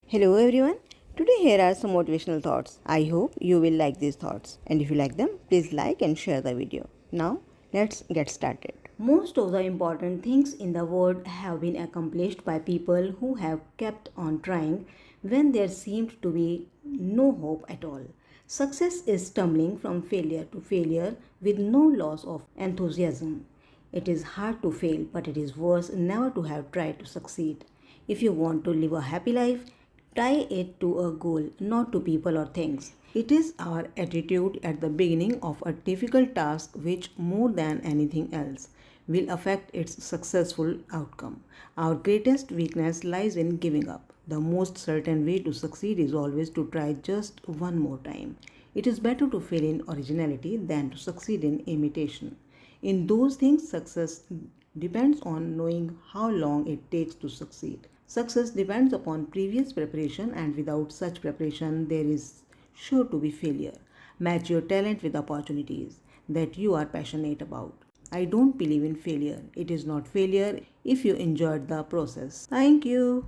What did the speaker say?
Hello everyone. Today here are some motivational thoughts. I hope you will like these thoughts, and if you like them, please like and share the video. Now, let's get started. Most of the important things in the world have been accomplished by people who have kept on trying when there seemed to be no hope at all. Success is stumbling from failure to failure with no loss of enthusiasm. It is hard to fail, but it is worse never to have tried to succeed. If you want to live a happy life, tie it to a goal, not to people or things. It is our attitude at the beginning of a difficult task which, more than anything else, will affect its successful outcome. Our greatest weakness lies in giving up. The most certain way to succeed is always to try just one more time. It is better to fail in originality than to succeed in imitation. In those things, success depends on knowing how long it takes to succeed. Success depends upon previous preparation, and without such preparation, there is sure to be failure. Match your talent with opportunities that you are passionate about. I don't believe in failure. It is not failure if you enjoyed the process. Thank you.